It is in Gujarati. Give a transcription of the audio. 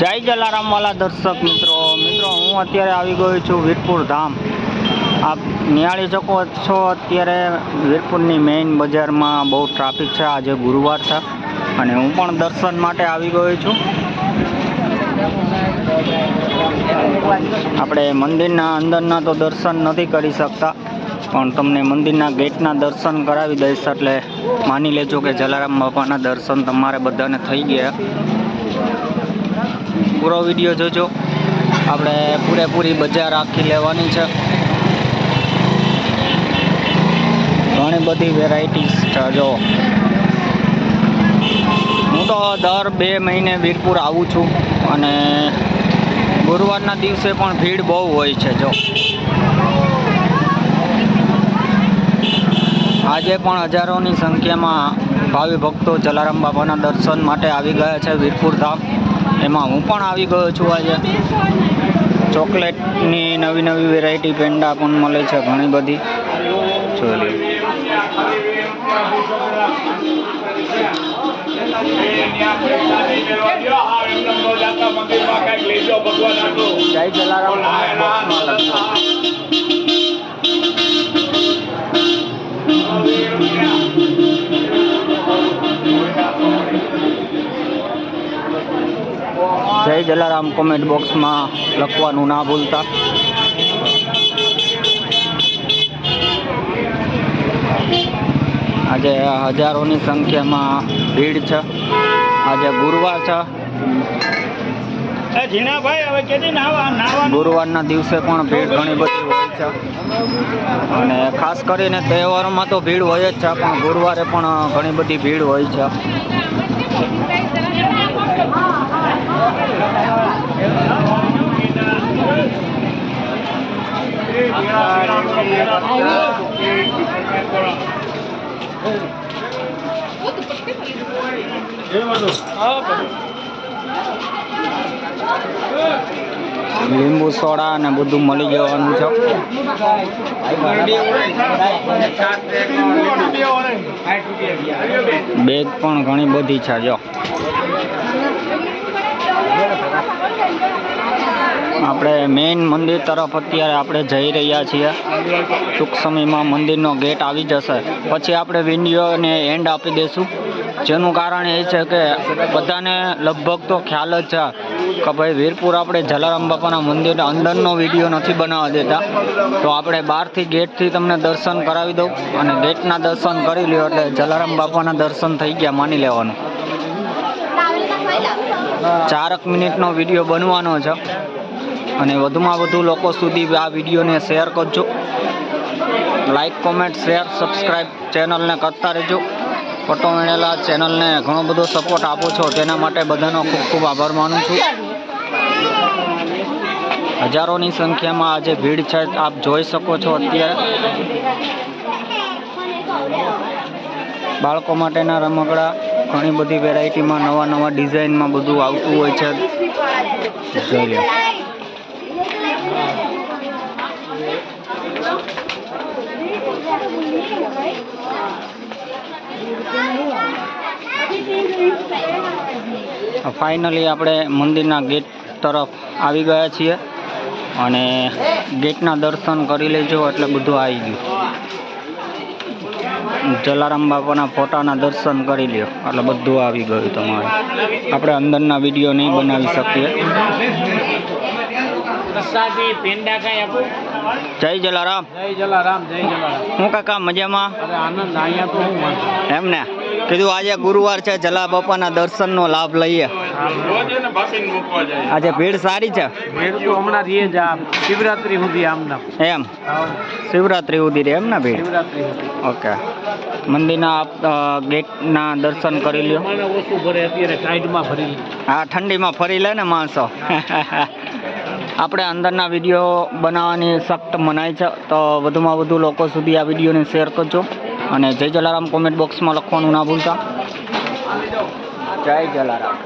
જય જલારામ વાલા દર્શક મિત્રો હું અત્યારે આવી ગયો છું વીરપુર ધામ। આપ નિહાળી શકો છો અત્યારે વીરપુરની મેઇન બજારમાં બહુ ટ્રાફિક છે। આજે ગુરુવાર છે અને હું પણ દર્શન માટે આવી ગયો છું। આપણે મંદિરના અંદરના તો દર્શન નથી કરી શકતા, પણ તમને મંદિરના ગેટના દર્શન કરાવી દઈશ, એટલે માની લેજો કે જલારામ બાપાના દર્શન તમારે બધાને થઈ ગયા। પૂરો વિડીયો જોજો, આપણે પૂરેપૂરી બજાર આખી લેવાની છે। ઘણી બધી વેરાયટીઝ છે। જો હું તો દર 2 મહિને વીરપુર આવું છું અને ગુરુવારના દિવસે પણ ભીડ બહુ હોય છે। જો આજે પણ હજારોની સંખ્યામાં ભાવિ ભક્તો જલારામ બાપાના દર્શન માટે આવી ગયા છે વીરપુર ધામ। એમાં હું પણ આવી ગયો છું। આજે ચોકલેટની નવી નવી વેરાયટી પેંડા પણ મળે છે ઘણી બધી। જોઈ લો, જય જલારામ। જય જલારામ કોમેન્ટ બોક્સમાં લખવાનું ના ભૂલતા। આજે હજારોની સંખ્યામાં ભીડ છે। આજે ગુરુવાર છે। ગુરુવારના દિવસે પણ ભીડ ઘણી બધી હોય છે અને ખાસ કરીને તહેવારોમાં તો ભીડ હોય જ છે, પણ ગુરુવારે પણ ઘણી બધી ભીડ હોય છે। લીંબુ સોડા ને બધું મળી જવાનું છે। બેગ પણ ઘણી બધી છે। જો આપણે મેઇન મંદિર તરફ અત્યારે આપણે જઈ રહ્યા છીએ। ટૂંક સમયમાં મંદિરનો ગેટ આવી જશે, પછી આપણે વિડીયોને એન્ડ આપી દઈશું। જેનું કારણ એ છે કે બધાને લગભગ તો ખ્યાલ જ છે કે ભાઈ વીરપુર આપણે જલારામ બાપાના મંદિરના અંદરનો વિડીયો નથી બનાવવા દેતા, તો આપણે બહારથી ગેટથી તમને દર્શન કરાવી દઉં અને ગેટના દર્શન કરી લ્યો એટલે જલારામ બાપાના દર્શન થઈ ગયા માની લેવાનું। 4 મિનિટનો વિડીયો બનવાનો છે અને વધુમાં વધુ લોકો સુધી આ વિડીયોને શેર કરજો। લાઈક, કોમેન્ટ, શેર, સબસ્ક્રાઈબ ચેનલને કરતા રહેજો। ફોટો મેળેલા ચેનલને ઘણો બધો સપોર્ટ આપો છો, તેના માટે બધાનો ખૂબ ખૂબ આભાર માનું છું। હજારોની સંખ્યામાં આજે ભીડ છે, આપ જોઈ શકો છો। અત્યારે બાળકો માટેના રમકડા ઘણી બધી વેરાયટીમાં નવા નવા ડિઝાઇનમાં બધું આવતું હોય છે। જોઈ લો, ફાઇનલી આપણે મંદિરના ગેટ તરફ આવી ગયા છીએ અને ગેટના દર્શન કરી લેજો એટલે બધું આવી ગયું। જલારામ બાપાના ફોટાના દર્શન કરી લ્યો એટલે બધું આવી ગયું તમારે। આપણે અંદરના વિડીયો નહીં બનાવી શકીએ। જય જલારામ। હું કાકા મજામાં? એમ ને કીધું આજે ગુરુવાર છે, જલા બાપાના દર્શનનો લાભ લઈએ। આજે ભીડ સારી છે? શિવરાત્રી સુધી એમ? શિવરાત્રી સુધી રે એમ ને ભીડ? ઓકે, મંદિરના ગેટના દર્શન કરી લ્યો। હા, ઠંડીમાં ફરી લે ને માણસો। આપણે અંદરના વિડીયો બનાવવાની સખ્ત મનાઈ છે, તો વધુમાં વધુ લોકો સુધી આ વિડીયોને શેર કરજો અને જય જલારામ કોમેન્ટ બોક્સમાં લખવાનું ના ભૂલતા। જય જલારામ।